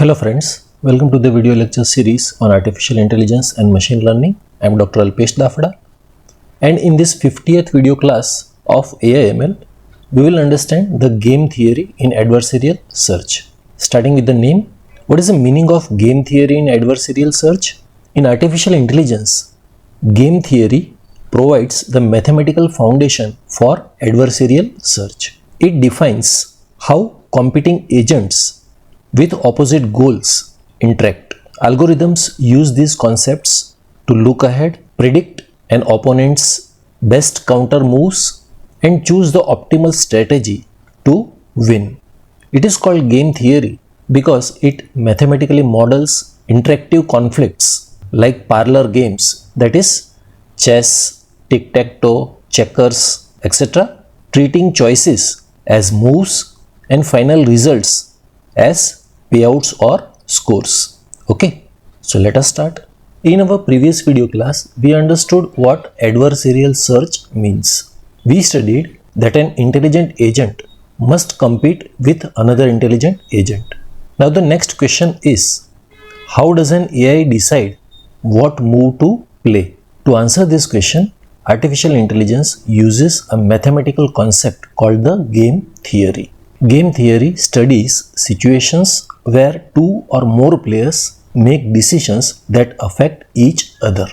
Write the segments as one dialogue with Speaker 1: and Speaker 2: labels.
Speaker 1: Hello friends, welcome to the video lecture series on artificial intelligence and machine learning. I am Dr. Dafda, and in this 50th video class of AI/ML, we will understand the game theory in adversarial search. Starting with the name, what is the meaning of game theory in adversarial search? In artificial intelligence, game theory provides the mathematical foundation for adversarial search. It defines how competing agents with opposite goals interact. Algorithms use these concepts to look ahead, predict an opponent's best counter moves, and choose the optimal strategy to win. It is called game theory because it mathematically models interactive conflicts like parlor games, that is, chess, tic-tac-toe, checkers, etc., treating choices as moves and final results as payouts or scores. Okay, so let us start. In our previous video class, we understood what adversarial search means. We studied that an intelligent agent must compete with another intelligent agent. Now the next question is, how does an AI decide what move to play? To answer this question, artificial intelligence uses a mathematical concept called the game theory. Game theory studies situations where two or more players make decisions that affect each other.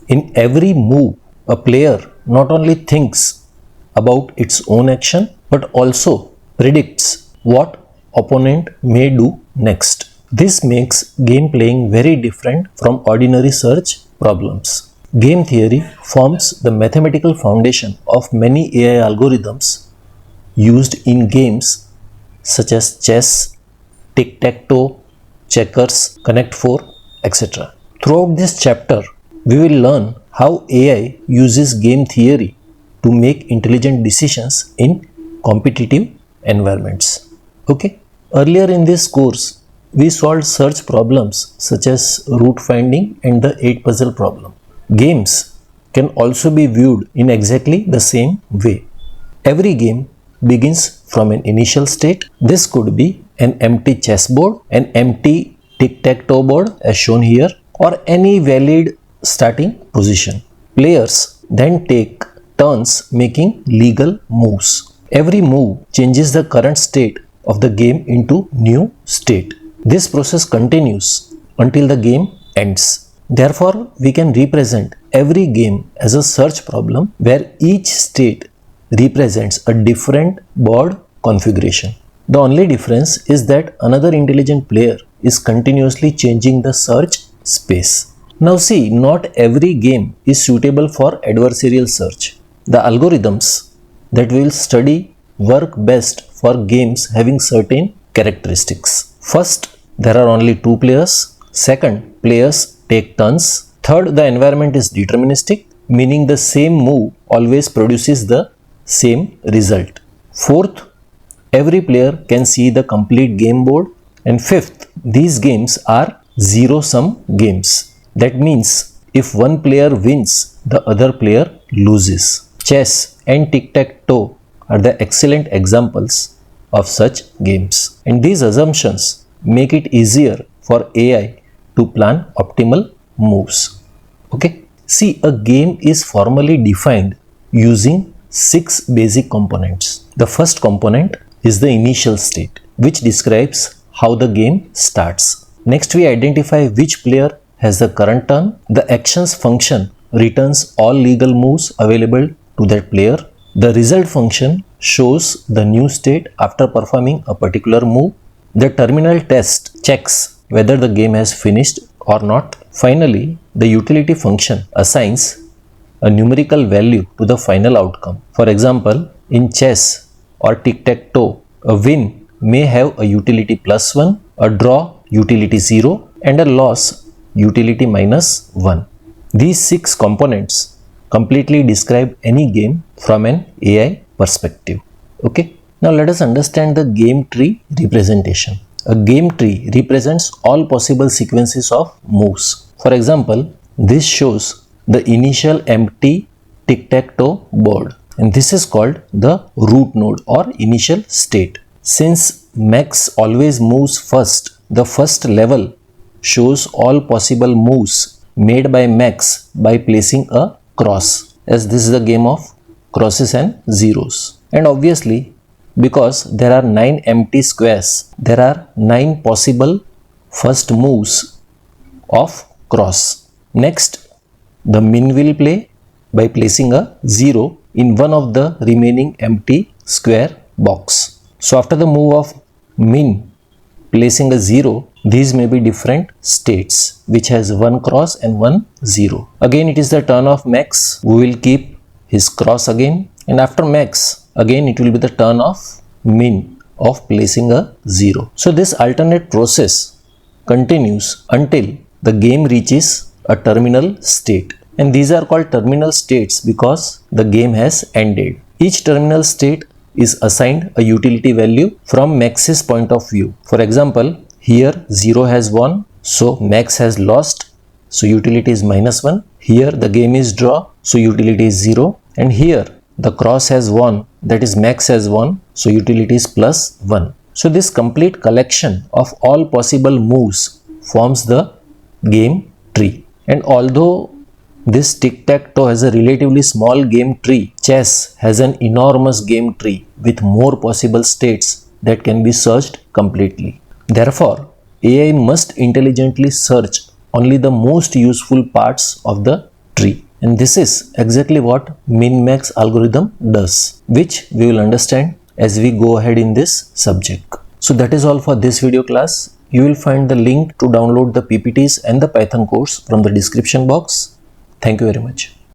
Speaker 1: In every move, a player not only thinks about its own action but also predicts what opponent may do next. This makes game playing very different from ordinary search problems. Game theory forms the mathematical foundation of many AI algorithms used in games such as chess, tic-tac-toe, checkers, Connect 4, etc. Throughout this chapter, we will learn how AI uses game theory to make intelligent decisions in competitive environments. Okay. Earlier in this course, we solved search problems such as route finding and the 8 puzzle problem. Games can also be viewed in exactly the same way. Every game begins from an initial state. This could be an empty chessboard, an empty tic-tac-toe board as shown here, or any valid starting position. Players then take turns making legal moves. Every move changes the current state of the game into new state. This process continues until the game ends. Therefore, we can represent every game as a search problem where each state represents a different board configuration. The only difference is that another intelligent player is continuously changing the search space. Now see, not every game is suitable for adversarial search. The algorithms that we will study work best for games having certain characteristics. First, there are only two players. Second, players take turns. Third, the environment is deterministic, meaning the same move always produces the same result. Fourth, every player can see the complete game board. And fifth, these games are zero-sum games. That means if one player wins, the other player loses. Chess and tic-tac-toe are the excellent examples of such games. And these assumptions make it easier for AI to plan optimal moves. Okay. See, a game is formally defined using 6 basic components. The first component is the initial state, which describes how the game starts. Next, we identify which player has the current turn. The actions function returns all legal moves available to that player. The result function shows the new state after performing a particular move. The terminal test checks whether the game has finished or not. Finally, the utility function assigns a numerical value to the final outcome. For example, in chess or tic-tac-toe, a win may have a utility +1, a draw utility 0, and a loss utility -1. These 6 components completely describe any game from an AI perspective. Okay. Now let us understand the game tree representation. A game tree represents all possible sequences of moves. For example, this shows the initial empty tic-tac-toe board, and this is called the root node or initial state. Since Max always moves first the first level shows all possible moves made by max by placing a cross, as this is a game of crosses and zeros. And obviously, because there are 9 empty squares, there are 9 possible first moves of cross. Next, the min will play by placing a 0 in one of the remaining empty square box. So after the move of min placing a 0, these may be different states which has one cross and one 0. Again it is the turn of max, who will keep his cross again, and after max again it will be the turn of min of placing a 0. So this alternate process continues until the game reaches a terminal state, and these are called terminal states because the game has ended. Each terminal state is assigned a utility value from max's point of view. For example, here 0 has won, so max has lost, so utility is -1. Here the game is draw, so utility is 0, and here the cross has won, that is max has won, so utility is +1. So this complete collection of all possible moves forms the game tree. And although this tic-tac-toe has a relatively small game tree, chess has an enormous game tree with more possible states that can be searched completely. Therefore, AI must intelligently search only the most useful parts of the tree. And this is exactly what min-max algorithm does, which we will understand as we go ahead in this subject. So that is all for this video class. You will find the link to download the PPTs and the Python course from the description box. Thank you very much.